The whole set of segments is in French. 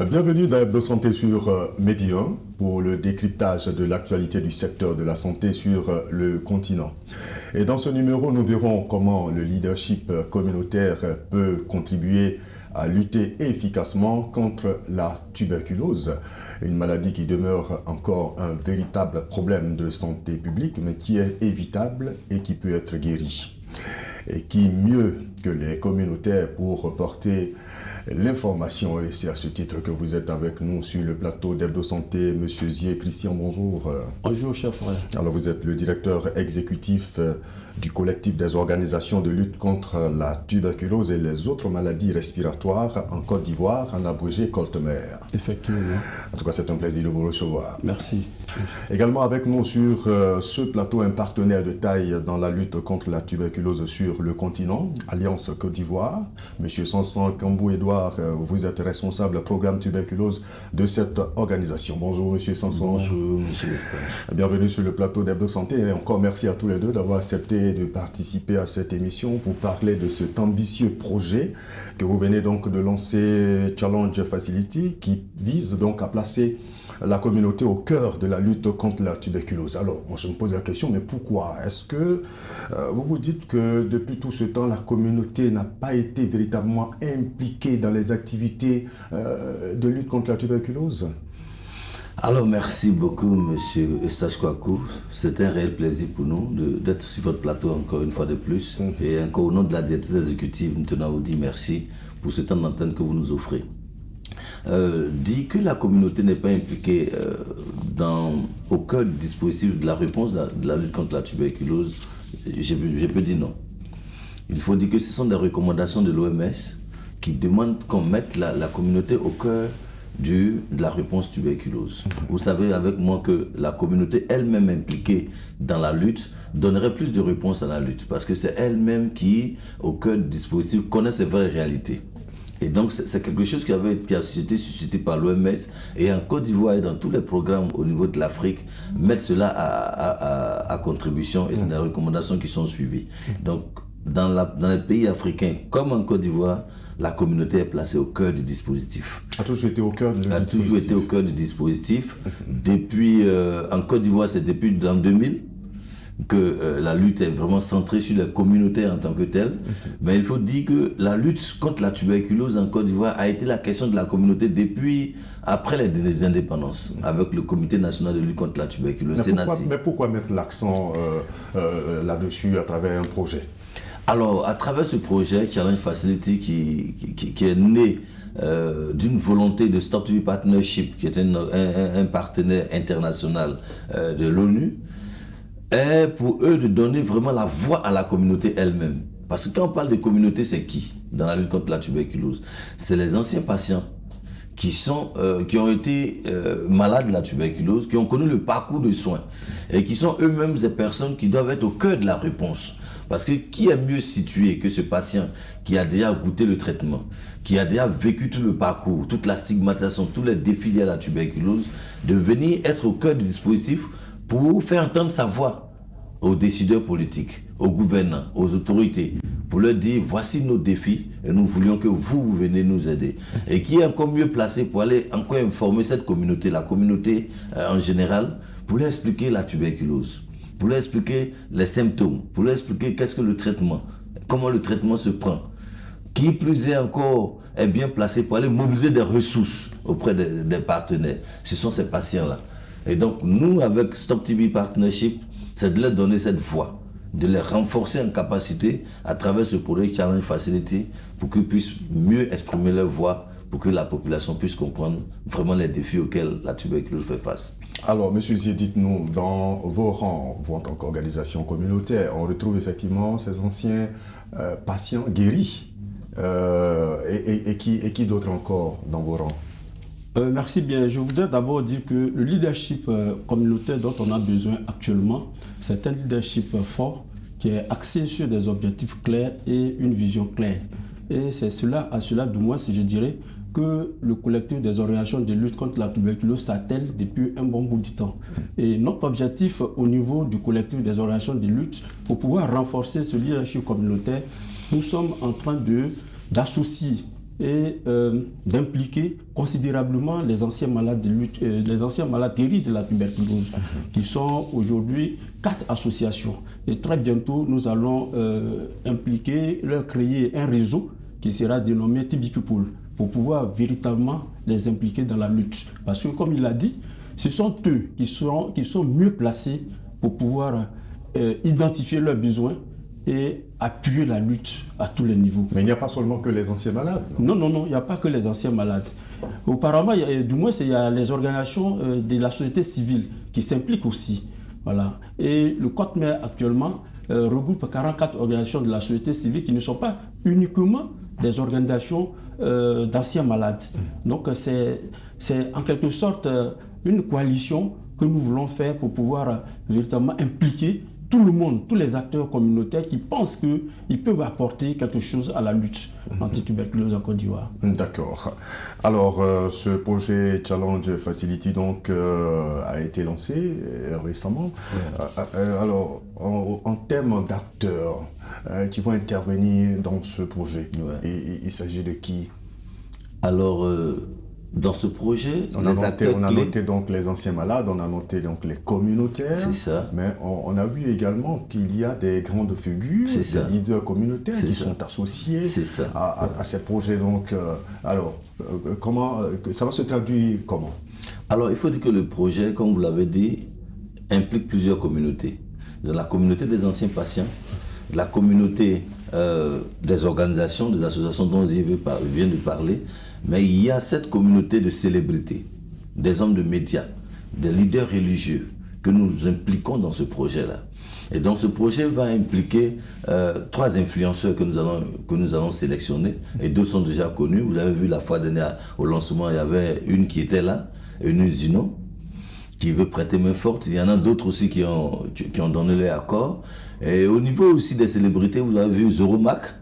Bienvenue dans Hebdo Santé sur Medi 1 pour le décryptage de l'actualité du secteur de la santé sur le continent. Et dans ce numéro, nous verrons comment le leadership communautaire peut contribuer à lutter efficacement contre la tuberculose, une maladie qui demeure encore un véritable problème de santé publique, mais qui est évitable et qui peut être guéri. Et qui mieux que les communautaires pour porter l'information, et c'est à ce titre que vous êtes avec nous sur le plateau d'Hebdo Santé. Monsieur Zier Christian, bonjour. Bonjour, cher frère. Alors, vous êtes le directeur exécutif du collectif des organisations de lutte contre la tuberculose et les autres maladies respiratoires en Côte d'Ivoire, en abrégé Coltemer. Effectivement. En tout cas, c'est un plaisir de vous recevoir. Merci. Également avec nous sur ce plateau, un partenaire de taille dans la lutte contre la tuberculose sur le continent, Alliance Côte d'Ivoire. Monsieur Sanson Kambou-Edouard, vous êtes responsable programme tuberculose de cette organisation. Bonjour Monsieur Sanson. Bonjour Monsieur Lestat. Bienvenue sur le plateau d'Hebdo Santé et encore merci à tous les deux d'avoir accepté de participer à cette émission pour parler de cet ambitieux projet que vous venez donc de lancer, Challenge Facility, qui vise donc à placer la communauté au cœur de la lutte contre la tuberculose. Alors, moi je me pose la question, mais pourquoi? Est-ce que vous vous dites que depuis tout ce temps, la communauté n'a pas été véritablement impliquée dans les activités de lutte contre la tuberculose? Alors, merci beaucoup, Monsieur Eustache Kouakou. C'est un réel plaisir pour nous d'être sur votre plateau encore une fois de plus. Et encore au nom de la directrice exécutive, nous tenons à vous dire merci pour ce temps d'antenne que vous nous offrez. Dit que la communauté n'est pas impliquée au cœur du dispositif de la réponse de la lutte contre la tuberculose, je peux dire non. Il faut dire que ce sont des recommandations de l'OMS qui demandent qu'on mette la communauté au cœur de la réponse tuberculose. Vous savez avec moi que la communauté elle-même impliquée dans la lutte donnerait plus de réponses à la lutte parce que c'est elle-même qui, au cœur du dispositif, connaît ses vraies réalités. Et donc, c'est quelque chose qui a été suscité par l'OMS et en Côte d'Ivoire et dans tous les programmes au niveau de l'Afrique, mettre cela à contribution et c'est des recommandations qui sont suivies. Donc, dans les pays africains, comme en Côte d'Ivoire, la communauté est placée au cœur du dispositif. A toujours été au cœur du dispositif. A toujours été au cœur du dispositif. Depuis, en Côte d'Ivoire, c'est depuis l'an 2000. Que la lutte est vraiment centrée sur la communauté en tant que telle. Mais il faut dire que la lutte contre la tuberculose en Côte d'Ivoire a été la question de la communauté depuis après les indépendances, avec le Comité national de lutte contre la tuberculose, CNACI. Mais pourquoi mettre l'accent là-dessus à travers un projet? Alors, à travers ce projet, Challenge Facility, qui est né d'une volonté de Stop TB Partnership, qui est un partenaire international de l'ONU, est pour eux de donner vraiment la voix à la communauté elle-même. Parce que quand on parle de communauté, c'est qui dans la lutte contre la tuberculose? C'est les anciens patients qui ont été malades de la tuberculose, qui ont connu le parcours de soins et qui sont eux-mêmes des personnes qui doivent être au cœur de la réponse. Parce que qui est mieux situé que ce patient qui a déjà goûté le traitement, qui a déjà vécu tout le parcours, toute la stigmatisation, tous les défis liés à la tuberculose, de venir être au cœur du dispositif pour faire entendre sa voix aux décideurs politiques, aux gouvernants, aux autorités, pour leur dire voici nos défis et nous voulions que vous venez nous aider. Et qui est encore mieux placé pour aller encore informer cette communauté, la communauté en général, pour leur expliquer la tuberculose, pour leur expliquer les symptômes, pour leur expliquer qu'est-ce que le traitement, comment le traitement se prend. Qui plus est encore est bien placé pour aller mobiliser des ressources auprès des partenaires. Ce sont ces patients-là. Et donc, nous, avec Stop TB Partnership, c'est de leur donner cette voix, de les renforcer en capacité à travers ce projet Challenge Facility pour qu'ils puissent mieux exprimer leur voix, pour que la population puisse comprendre vraiment les défis auxquels la tuberculose fait face. Alors, Monsieur Zier, dites-nous, dans vos rangs, vous en tant qu'organisation communautaire, on retrouve effectivement ces anciens patients guéris. Et qui d'autre encore dans vos rangs? Merci bien. Je voudrais d'abord dire que le leadership communautaire dont on a besoin actuellement, c'est un leadership fort qui est axé sur des objectifs clairs et une vision claire. Et c'est à cela, du moins, si je dirais, que le collectif des organisations de lutte contre la tuberculose s'attelle depuis un bon bout de temps. Et notre objectif au niveau du collectif des organisations de lutte, pour pouvoir renforcer ce leadership communautaire, nous sommes en train d'associer et d'impliquer considérablement les anciens malades les anciens malades guéris de la tuberculose, qui sont aujourd'hui 4 associations. Et très bientôt, nous allons leur créer un réseau qui sera dénommé TB People, pour pouvoir véritablement les impliquer dans la lutte. Parce que, comme il l'a dit, ce sont eux qui sont mieux placés pour pouvoir identifier leurs besoins et appuyer la lutte à tous les niveaux. Mais il n'y a pas seulement que les anciens malades. Non, il n'y a pas que les anciens malades. Auparavant, du moins, il y a les organisations de la société civile qui s'impliquent aussi. Voilà. Et le COTMER actuellement regroupe 44 organisations de la société civile qui ne sont pas uniquement des organisations d'anciens malades. Donc c'est en quelque sorte une coalition que nous voulons faire pour pouvoir véritablement impliquer tout le monde, tous les acteurs communautaires qui pensent qu'ils peuvent apporter quelque chose à la lutte anti-tuberculose en Côte d'Ivoire. D'accord. Alors, ce projet Challenge Facility donc, a été lancé récemment. Alors, en termes d'acteurs qui vont intervenir dans ce projet, il s'agit de qui? Alors, dans ce projet, on a noté donc les anciens malades, on a noté donc les communautaires. C'est ça. Mais on a vu également qu'il y a des grandes figures, des leaders communautaires qui sont associés à ces projets. Donc, comment ça va se traduire comment? Alors, il faut dire que le projet, comme vous l'avez dit, implique plusieurs communautés. Dans la communauté des anciens patients, la communauté des organisations, des associations dont je viens de parler, mais il y a cette communauté de célébrités, des hommes de médias, des leaders religieux que nous impliquons dans ce projet-là. Et donc ce projet va impliquer 3 influenceurs que nous allons sélectionner, et 2 sont déjà connus. Vous avez vu la fois dernière au lancement, il y avait une qui était là, une Zino, qui veut prêter main forte. Il y en a d'autres aussi qui ont donné leur accord. Et au niveau aussi des célébrités, vous avez vu Zoromac,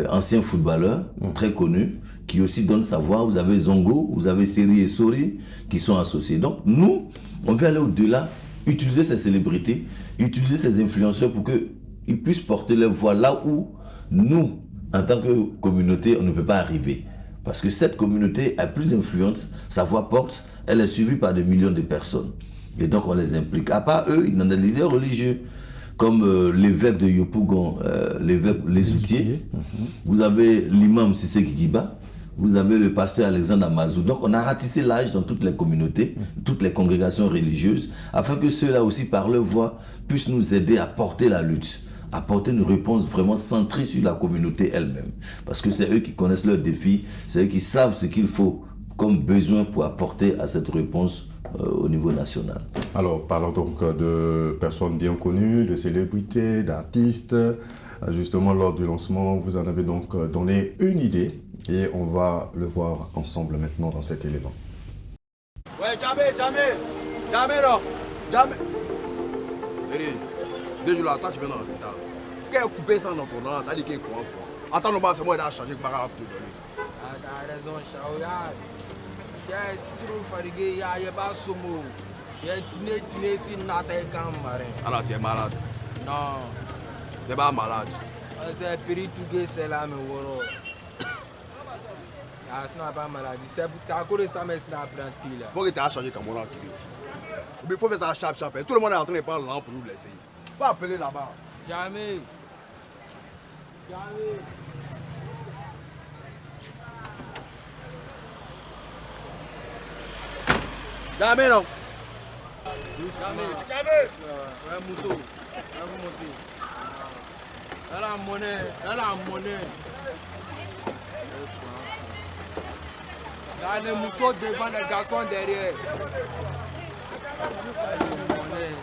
ancien footballeur, très connu, qui aussi donne sa voix. Vous avez Zongo, vous avez Seri et Sori qui sont associés. Donc nous, on veut aller au-delà, utiliser ces célébrités, utiliser ces influenceurs pour qu'ils puissent porter leur voix là où nous, en tant que communauté, on ne peut pas arriver. Parce que cette communauté est plus influente, sa voix porte, elle est suivie par des millions de personnes. Et donc on les implique. À part eux, il y en a des leaders religieux, comme l'évêque de Yopougon, l'évêque Les Outiers. Vous avez l'imam Sissé Kikiba, vous avez le pasteur Alexandre Amazou. Donc on a ratissé l'âge dans toutes les communautés, toutes les congrégations religieuses, afin que ceux-là aussi, par leur voix, puissent nous aider à porter la lutte, à porter une réponse vraiment centrée sur la communauté elle-même. Parce que c'est eux qui connaissent leurs défis, c'est eux qui savent ce qu'il faut comme besoin pour apporter à cette réponse au niveau national. Alors, parlons donc de personnes bien connues, de célébrités, d'artistes. Justement, lors du lancement, vous en avez donc donné une idée et on va le voir ensemble maintenant dans cet élément. Ouais, jamais, non, jamais. Déjà là, toi, tu viens dans le temps. Quand tu coupes ça dans ton nom, tu dit qu'il y a quoi? Attends, non, c'est moi qui ai changé le bagage. T'as raison, Chaouyad. Je suis trop fatigué, il n'y a pas de somme. J'ai dîné si n'attends qu'un marin. Alors, tu es malade? Non. Tu n'es pas malade? C'est piri tout que c'est là, mais voilà. Ce n'est pas maladie. C'est pour que ça me laisse apprendre. Il faut que tu aies changé comme on a dit ici. Il faut faire ça chap. Tout le monde est en train de prendre l'an pour nous laisser. Il faut appeler là-bas. Jamais. Jamais, non. Jamais. Ouais, Mousso. Vous montez. Là, la monnaie. Là, les moutons devant les garçons derrière. Monnaie.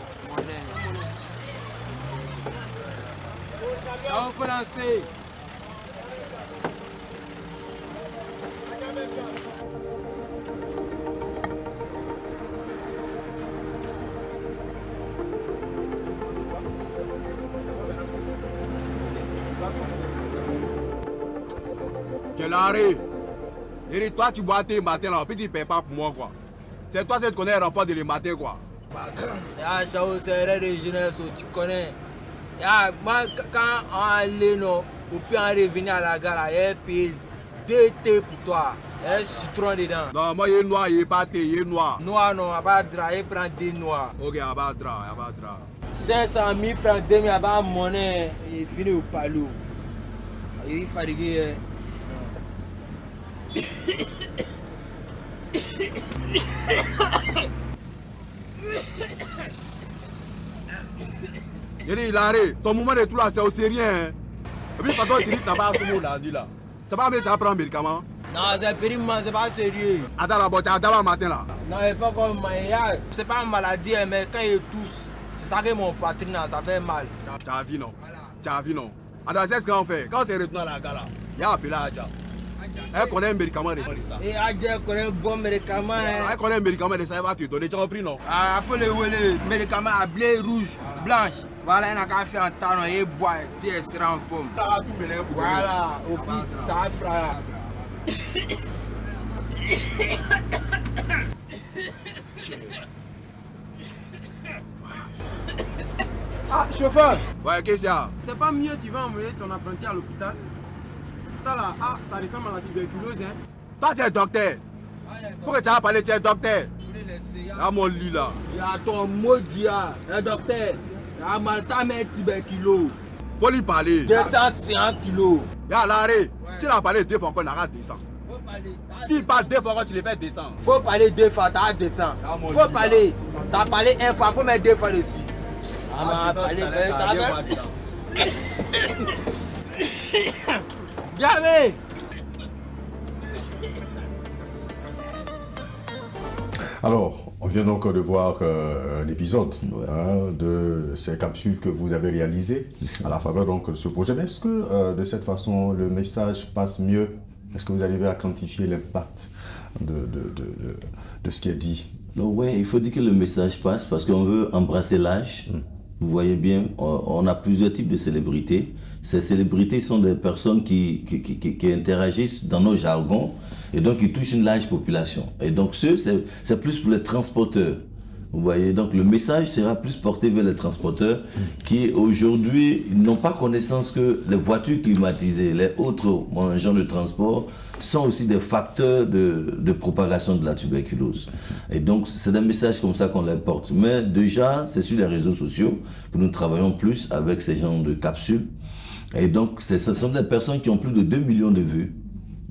Ça va français. Quel arrêt? Et toi, tu bois tes matins là, puis tu ne payes pas pour moi, quoi. C'est toi, tu connais l'enfant de les matins, quoi. Ah, Chao, c'est vrai de jeunesse, tu connais. Moi, quand on allait, on peut en revenir à la gare, il paye 2 thés pour toi. Un citron dedans. Non, moi, il est noir, il est pas thé, il est noir. Noir, non, à bas drap, il prend 2 noirs. Ok, à bas drap, à bas drap. 500 000 francs, 2000 à bas monnaie. Il finit au palou. Il est fatigué. J'ai dit, Larry, ton moment de tout là, c'est au sérieux. Hein? Et puis, de toute façon, tu dis que tu n'as pas ce mot là, dis là. C'est pas mieux, tu vas prendre un médicament. Non, c'est périmement, c'est pas sérieux. Attends là, bon, tu as d'abord matin là. Non, il n'est pas comme moi. C'est pas une maladie, mais quand il tousse, c'est ça que mon poitrine, ça fait mal. Tu as vu, non? Tu as vu, non? Attends, c'est ce qu'on fait. Quand c'est retourné à la gare là, il y a appelé Adja. Elle connaît un médicament de ça. Et Adja connaît un bon médicament. Elle connaît un médicament de ça, elle va te donner. Tu as compris, non? Ah, il faut le médicament à blé rouge, blanche. Voilà, il n'a qu'à faire un temps, il boit, il sera en forme. Voilà, au pire, ça va faire. Ah, chauffeur, Ouais, qu'est-ce qu'il y a? c'est pas mieux, tu vas envoyer ton apprenti à l'hôpital. Ça là, ça ressemble à la tuberculose, hein. Toi, tu es docteur. Faut que tu aies parlé, tu es docteur. Là, mon lit là. Il y a ton maudit, le docteur. Il y a Malta, mais tuberculose. Faut lui parler. 250 kilos. Il y a l'arrêt. S'il a parlé 2 fois encore, il n'a qu'à descendre. S'il parle 2 fois encore, tu les fais descendre. Faut parler 2 fois, t'as descend. Faut parler. T'as parlé 1 fois, faut mettre 2 fois dessus. Ah, parlé, Jamais. Alors, on vient donc de voir un épisode de ces capsules que vous avez réalisées à la faveur donc, de ce projet. Mais est-ce que de cette façon, le message passe mieux? Est-ce que vous arrivez à quantifier l'impact de ce qui est dit? Oui, il faut dire que le message passe parce qu'on veut embrasser l'âge. Vous voyez bien, on a plusieurs types de célébrités. Ces célébrités sont des personnes qui interagissent dans nos jargons et donc ils touchent une large population. Et donc c'est plus pour les transporteurs. Vous voyez, donc le message sera plus porté vers les transporteurs qui aujourd'hui n'ont pas connaissance que les voitures climatisées, les autres moyens de transport sont aussi des facteurs de propagation de la tuberculose. Et donc c'est un message comme ça qu'on les porte. Mais déjà, c'est sur les réseaux sociaux que nous travaillons plus avec ces genres de capsules. Et donc ce sont des personnes qui ont plus de 2 millions de vues.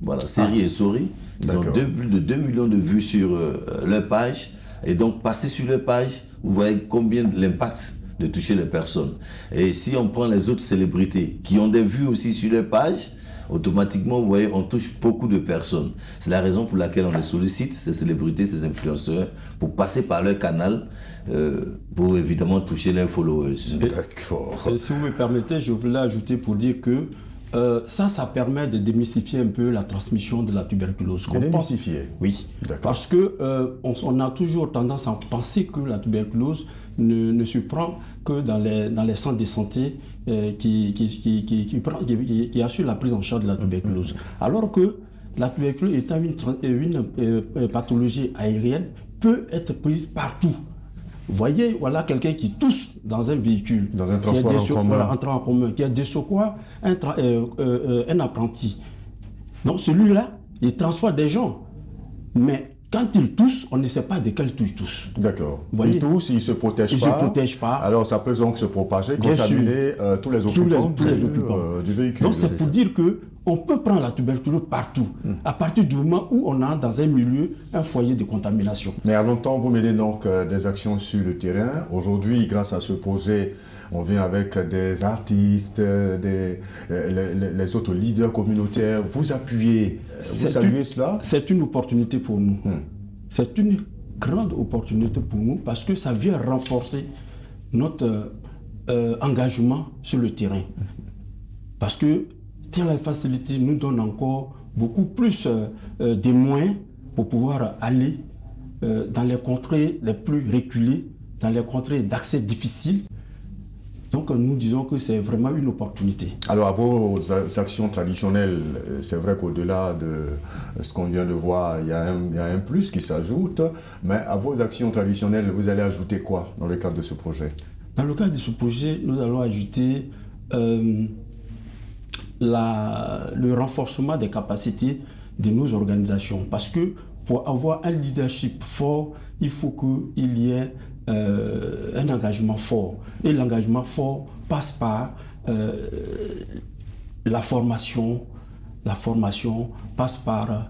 Voilà, Série et Souris, ils ont plus de 2 millions de vues sur leur page. Et donc, passer sur les pages, vous voyez combien l'impact de toucher les personnes. Et si on prend les autres célébrités qui ont des vues aussi sur les pages, automatiquement, vous voyez, on touche beaucoup de personnes. C'est la raison pour laquelle on les sollicite, ces célébrités, ces influenceurs, pour passer par leur canal, pour évidemment toucher leurs followers. D'accord. Et si vous me permettez, je voulais ajouter pour dire que ça permet de démystifier un peu la transmission de la tuberculose. De démystifier? Oui, d'accord. Parce que on a toujours tendance à penser que la tuberculose ne se prend que dans les centres de santé qui assurent la prise en charge de la tuberculose. Alors que la tuberculose étant une pathologie aérienne, peut être prise partout. Vous voyez, voilà quelqu'un qui tousse dans un véhicule. Dans un transport en commun. Voilà, en commun, qui a des secours, un apprenti. Donc celui-là, il transporte des gens. Mais quand il tousse, on ne sait pas de quel touche il tousse. D'accord. Il tousse, il ne se protège pas. Il ne se protège pas. Alors ça peut donc se propager, contaminer tous les occupants du véhicule. Donc c'est pour dire que on peut prendre la tuberculose partout, à partir du moment où on a dans un milieu un foyer de contamination. Mais à longtemps, vous menez donc des actions sur le terrain. Aujourd'hui, grâce à ce projet, on vient avec des artistes, les autres leaders communautaires. Vous appuyez, vous saluez cela? C'est une opportunité pour nous. C'est une grande opportunité pour nous parce que ça vient renforcer notre engagement sur le terrain. Parce que la facilité nous donne encore beaucoup plus de moyens pour pouvoir aller dans les contrées les plus reculées, dans les contrées d'accès difficiles. Donc nous disons que c'est vraiment une opportunité. Alors à vos actions traditionnelles, c'est vrai qu'au-delà de ce qu'on vient de voir, il y a un plus qui s'ajoute, mais à vos actions traditionnelles, vous allez ajouter quoi dans le cadre de ce projet? Dans le cadre de ce projet, nous allons ajouter le renforcement des capacités de nos organisations. Parce que pour avoir un leadership fort, il faut qu'il y ait un engagement fort. Et l'engagement fort passe par la formation passe par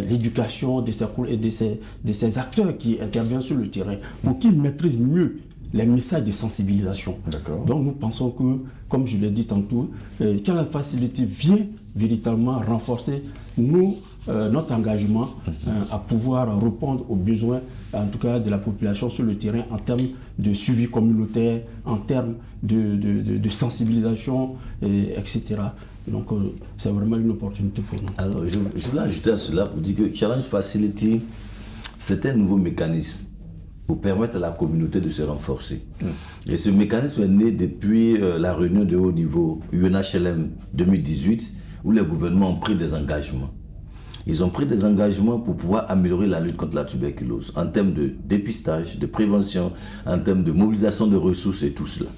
l'éducation de ces acteurs qui interviennent sur le terrain pour qu'ils maîtrisent mieux les messages de sensibilisation. Donc nous pensons que, comme je l'ai dit tantôt, Challenge Facility vient véritablement renforcer notre engagement à pouvoir répondre aux besoins, en tout cas de la population sur le terrain, en termes de suivi communautaire, en termes de sensibilisation, etc. Donc c'est vraiment une opportunité pour nous. Alors je voulais ajouter à cela pour dire que Challenge Facility, c'est un nouveau mécanisme pour permettre à la communauté de se renforcer. Et ce mécanisme est né depuis la réunion de haut niveau UNHLM 2018, où les gouvernements ont pris des engagements. Ils ont pris des engagements pour pouvoir améliorer la lutte contre la tuberculose, en termes de dépistage, de prévention, en termes de mobilisation de ressources et tout cela.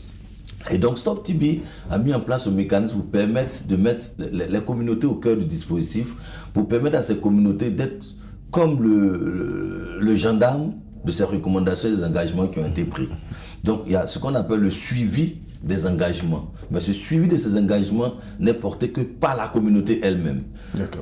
Et donc Stop TB a mis en place un mécanisme pour permettre de mettre les communautés au cœur du dispositif, pour permettre à ces communautés d'être comme le gendarme de ces recommandations et des engagements qui ont été pris. Donc il y a ce qu'on appelle le suivi des engagements. Mais ce suivi de ces engagements n'est porté que par la communauté elle-même.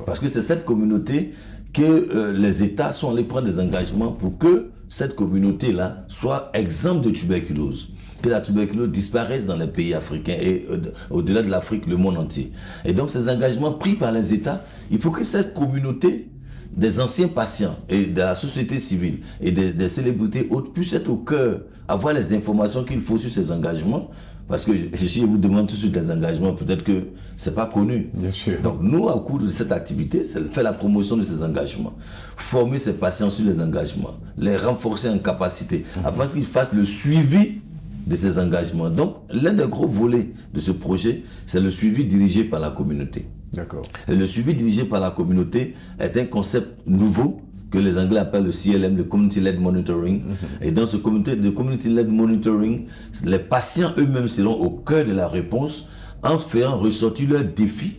Parce que c'est cette communauté que les États sont allés prendre des engagements pour que cette communauté-là soit exempte de tuberculose. Que la tuberculose disparaisse dans les pays africains et au-delà de l'Afrique, le monde entier. Et donc ces engagements pris par les États, il faut que cette communauté des anciens patients et de la société civile et des célébrités autres puissent être au cœur, avoir les informations qu'il faut sur ces engagements. Parce que si je vous demande tout de suite les engagements, peut-être que ce n'est pas connu. Bien sûr. Donc nous, au cours de cette activité, c'est faire la promotion de ces engagements, former ces patients sur les engagements, les renforcer en capacité, afin qu'ils fassent le suivi de ces engagements. Donc l'un des gros volets de ce projet, c'est le suivi dirigé par la communauté. D'accord. Et le suivi dirigé par la communauté est un concept nouveau que les Anglais appellent le CLM, le Community-Led Monitoring. Et dans ce Community-Led Monitoring, les patients eux-mêmes seront au cœur de la réponse en faisant ressortir leurs défis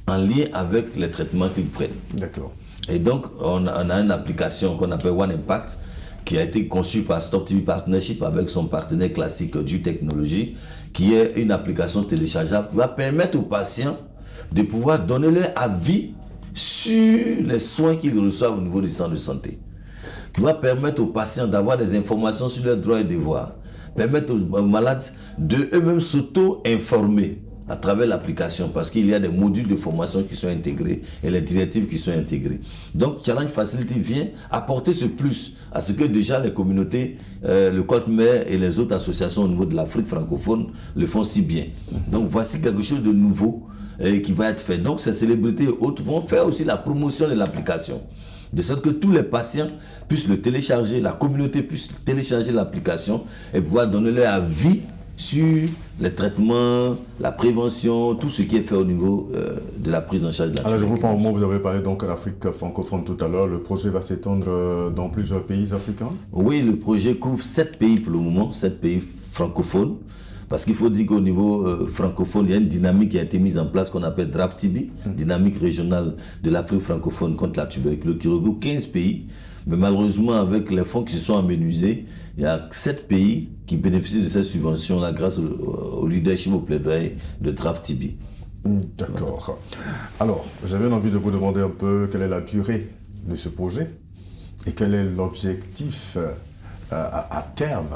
en lien avec les traitements qu'ils prennent. D'accord. Et donc, on a une application qu'on appelle One Impact qui a été conçue par Stop TB Partnership avec son partenaire classique du Technologie, qui est une application téléchargeable qui va permettre aux patients de pouvoir donner leur avis sur les soins qu'ils reçoivent au niveau du centre de santé, qui va permettre aux patients d'avoir des informations sur leurs droits et devoirs, permettre aux malades de eux-mêmes s'auto-informer à travers l'application, parce qu'il y a des modules de formation qui sont intégrés et les directives qui sont intégrées. Donc Challenge Facility vient apporter ce plus à ce que déjà les communautés, le COTMER et les autres associations au niveau de l'Afrique francophone le font si bien. Donc voici quelque chose de nouveau qui va être fait. Donc ces célébrités et autres vont faire aussi la promotion de l'application, de sorte que tous les patients puissent le télécharger, la communauté puisse télécharger l'application et pouvoir donner leur avis sur les traitements, la prévention, tout ce qui est fait au niveau de la prise en charge de la Alors je vous prends au mot, vous avez parlé donc de l'Afrique francophone tout à l'heure, le projet va s'étendre dans plusieurs pays africains? Oui, le projet couvre 7 pays pour le moment, 7 pays francophones. Parce qu'il faut dire qu'au niveau francophone, il y a une dynamique qui a été mise en place qu'on appelle Draft TB, dynamique régionale de l'Afrique francophone contre la tuberculose, qui regroupe 15 pays. Mais malheureusement, avec les fonds qui se sont amenuisés, il y a 7 pays qui bénéficient de cette subvention-là grâce au leadership, au plaidoyer de Draft TB. D'accord. Alors, j'avais envie de vous demander un peu quelle est la durée de ce projet et quel est l'objectif à terme,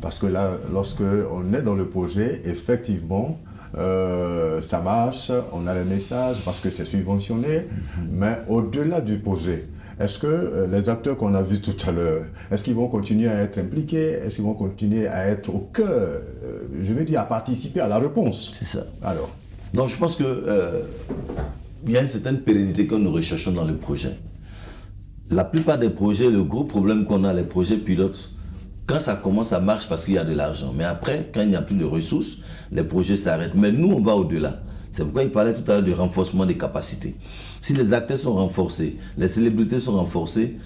parce que là, lorsque on est dans le projet, effectivement, ça marche, on a les messages parce que c'est subventionné, mais au-delà du projet, est-ce que les acteurs qu'on a vus tout à l'heure, est-ce qu'ils vont continuer à être impliqués, est-ce qu'ils vont continuer à être au cœur, je veux dire, à participer à la réponse? C'est ça. Alors. Donc je pense que il y a une certaine pérennité que nous recherchons dans le projet. La plupart des projets, le gros problème qu'on a, les projets pilotes, quand ça commence, ça marche parce qu'il y a de l'argent. Mais après, quand il n'y a plus de ressources, les projets s'arrêtent. Mais nous, on va au-delà. C'est pourquoi il parlait tout à l'heure du renforcement des capacités. Si les acteurs sont renforcés, les célébrités sont renforcées,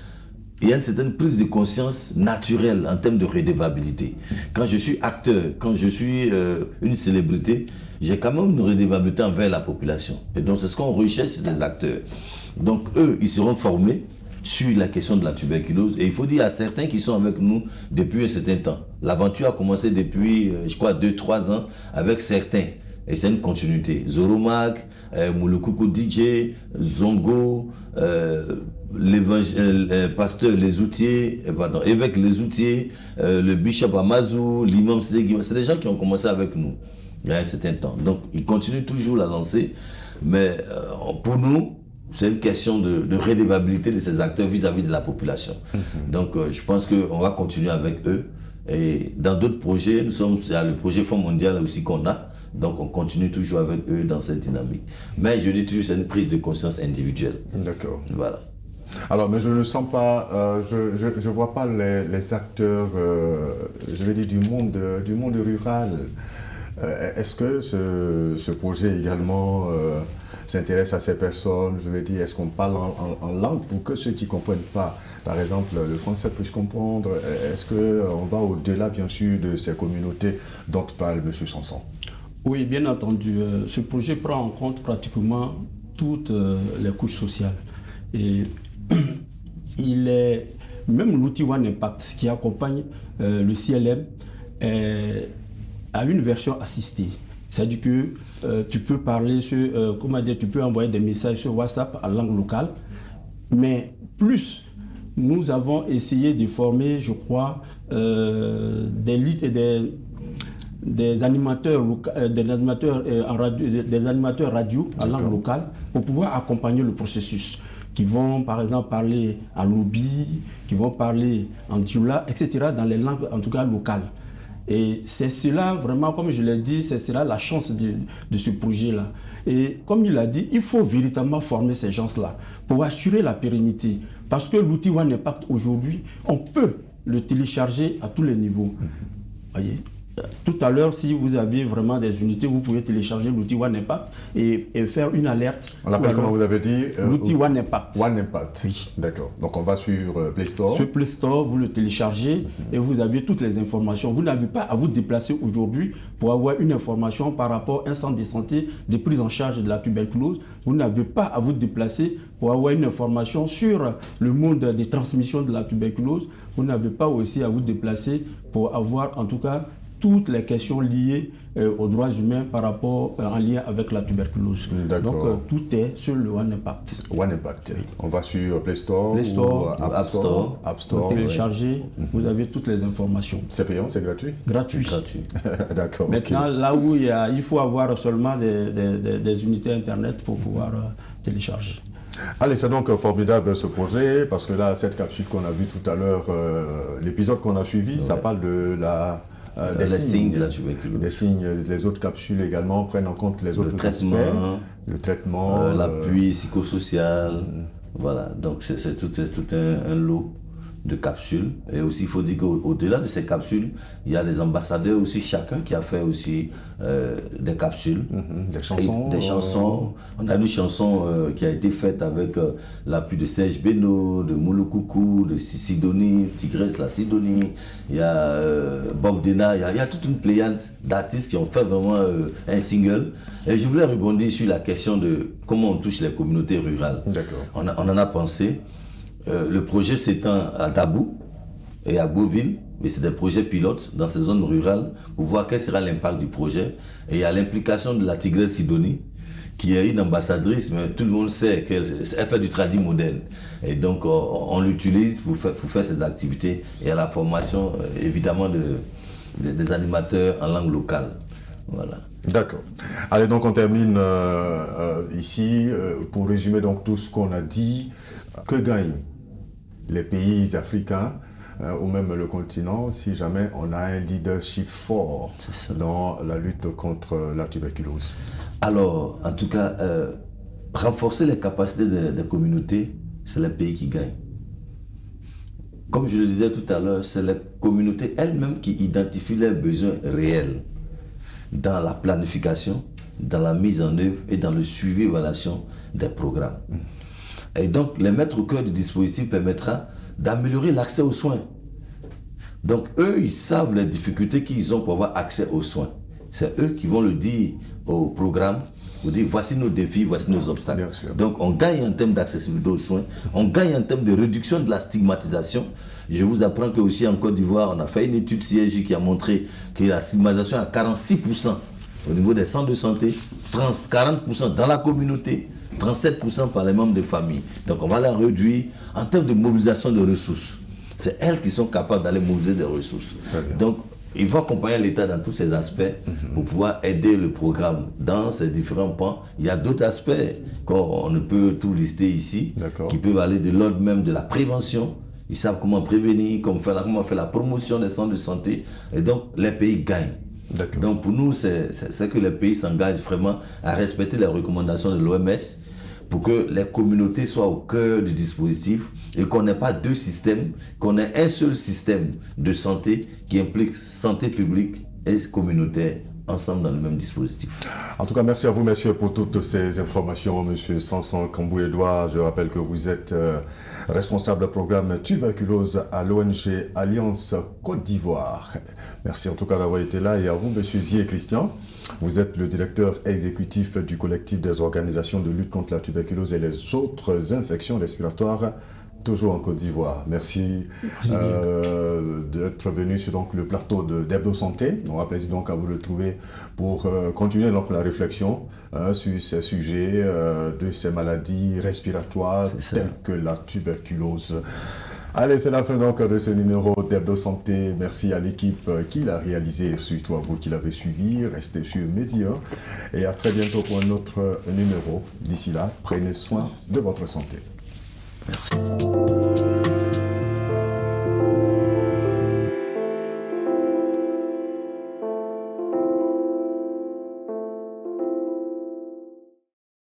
il y a une certaine prise de conscience naturelle en termes de redevabilité. Quand je suis acteur, quand je suis une célébrité, j'ai quand même une redevabilité envers la population. Et donc c'est ce qu'on recherche chez ces acteurs. Donc eux, ils seront formés sur la question de la tuberculose. Et il faut dire à certains qui sont avec nous depuis un certain temps. L'aventure a commencé depuis, je crois, 2-3 ans avec certains. Et c'est une continuité. Zoromag, Moulokoukou DJ, Zongo, pasteur Les Outiers, évêque Les Outiers, le bishop Amazou, l'imam Segui. C'est des gens qui ont commencé avec nous il y a un certain temps. Donc, ils continuent toujours la lancer. Mais pour nous, c'est une question de redevabilité de ces acteurs vis-à-vis de la population. Donc, je pense qu'on va continuer avec eux. Et dans d'autres projets, il y a le projet Fonds mondial aussi qu'on a. Donc, on continue toujours avec eux dans cette dynamique. Mais je dis toujours, c'est une prise de conscience individuelle. D'accord. Voilà. Alors, mais je ne sens pas, je vois pas les acteurs, je vais dire, du monde rural. Est-ce que ce projet également s'intéresse à ces personnes? Je veux dire, est-ce qu'on parle en langue pour que ceux qui ne comprennent pas, par exemple, le français puissent comprendre? Est-ce qu'on va au-delà, bien sûr, de ces communautés dont parle M. Sanson? Oui, bien entendu. Ce projet prend en compte pratiquement toutes les couches sociales. Et même l'outil One Impact qui accompagne le CLM a une version assistée. C'est-à-dire que tu peux parler tu peux envoyer des messages sur WhatsApp en langue locale. Mais plus, nous avons essayé de former, je crois, des animateurs radio en langue locale pour pouvoir accompagner le processus, qui vont par exemple parler en Lobi, qui vont parler en Dioula, etc. dans les langues en tout cas locales. Et c'est cela vraiment, comme je l'ai dit, c'est cela la chance de ce projet-là. Et comme il a dit, il faut véritablement former ces gens-là pour assurer la pérennité. Parce que l'outil One Impact aujourd'hui, on peut le télécharger à tous les niveaux. Voyez. Tout à l'heure, si vous aviez vraiment des unités, vous pouvez télécharger l'outil One Impact et faire une alerte. On l'appelle, comment vous avez dit, l'outil One Impact. One Impact. Oui. D'accord. Donc on va sur Play Store. Sur Play Store, vous le téléchargez et vous avez toutes les informations. Vous n'avez pas à vous déplacer aujourd'hui pour avoir une information par rapport à un centre de santé de prise en charge de la tuberculose. Vous n'avez pas à vous déplacer pour avoir une information sur le mode de transmission de la tuberculose. Vous n'avez pas aussi à vous déplacer pour avoir en tout cas toutes les questions liées aux droits humains par rapport en lien avec la tuberculose. Donc tout est sur le One Impact. One Impact. Oui. On va sur Play Store, ou App Store. Vous téléchargez, vous avez toutes les informations. C'est payant, c'est gratuit? Gratuit. D'accord. Maintenant, là où il faut avoir seulement des unités Internet pour pouvoir télécharger. Allez, c'est donc formidable ce projet, parce que là, cette capsule qu'on a vue tout à l'heure, l'épisode qu'on a suivi, ça parle de des signes de la tuberculose. Des signes, les autres capsules également prennent en compte les autres aspects. Le traitement, l'appui psychosocial. Voilà, donc c'est tout un lot de capsules. Et aussi, il faut dire qu'au-delà de ces capsules, il y a les ambassadeurs aussi, chacun qui a fait aussi des capsules. Des chansons. Des chansons. On a une chanson qui a été faite avec l'appui de Serge Beno, de Moulokoukou, de Sidonie, Tigresse la Sidonie. Il y a Bob Dena, il y a toute une pléiade d'artistes qui ont fait vraiment un single. Et je voulais rebondir sur la question de comment on touche les communautés rurales. D'accord. On en a pensé. Le projet s'étend à Dabou et à Beauville, mais c'est des projets pilotes dans ces zones rurales pour voir quel sera l'impact du projet. Et il y a l'implication de la Tigresse Sidonie, qui est une ambassadrice, mais tout le monde sait qu'elle fait du tradi moderne. Et donc on l'utilise pour faire ces activités et à la formation évidemment des animateurs en langue locale. Voilà. D'accord. Allez, donc on termine ici. Pour résumer donc tout ce qu'on a dit, que gagnent les pays africains ou même le continent si jamais on a un leadership fort dans la lutte contre la tuberculose? Alors, en tout cas, renforcer les capacités des communautés, c'est les pays qui gagnent. Comme je le disais tout à l'heure, c'est les communautés elles-mêmes qui identifient leurs besoins réels dans la planification, dans la mise en œuvre et dans le suivi et évaluation des programmes. Et donc, les mettre au cœur du dispositif permettra d'améliorer l'accès aux soins. Donc eux, ils savent les difficultés qu'ils ont pour avoir accès aux soins. C'est eux qui vont le dire au programme, vous dire voici nos défis, voici nos obstacles. Donc on gagne en termes d'accessibilité aux soins, on gagne en termes de réduction de la stigmatisation. Je vous apprends que aussi en Côte d'Ivoire, on a fait une étude CIEJ qui a montré que la stigmatisation est à 46% au niveau des centres de santé, 40% dans la communauté, 37% par les membres de famille. Donc on va la réduire en termes de mobilisation de ressources. C'est elles qui sont capables d'aller mobiliser des ressources. Donc il faut accompagner l'État dans tous ces aspects pour pouvoir aider le programme dans ces différents pans. Il y a d'autres aspects qu'on ne peut tout lister ici, qui peuvent aller de l'ordre même de la prévention. Ils savent comment prévenir, comment faire la promotion des centres de santé. Et donc, les pays gagnent. Donc, pour nous, c'est que les pays s'engagent vraiment à respecter les recommandations de l'OMS pour que les communautés soient au cœur du dispositif et qu'on n'ait pas deux systèmes, qu'on ait un seul système de santé qui implique santé publique et communautaire ensemble dans le même dispositif. En tout cas, merci à vous, messieurs, pour toutes ces informations. Monsieur Sanson Kambou-Edouard, je rappelle que vous êtes responsable programme tuberculose à l'ONG Alliance Côte d'Ivoire. Merci en tout cas d'avoir été là. Et à vous, monsieur Zié Christian, vous êtes le directeur exécutif du collectif des organisations de lutte contre la tuberculose et les autres infections respiratoires, toujours en Côte d'Ivoire. Merci d'être venu sur donc, le plateau d'Hebdo Santé. On va plaisir donc à vous le trouver pour continuer donc, la réflexion sur ces sujets de ces maladies respiratoires telles que la tuberculose. Allez, c'est la fin donc de ce numéro d'Hebdo Santé. Merci à l'équipe qui l'a réalisé, surtout à vous qui l'avez suivi. Restez sur Média et à très bientôt pour un autre numéro. D'ici là, prenez soin de votre santé. Merci.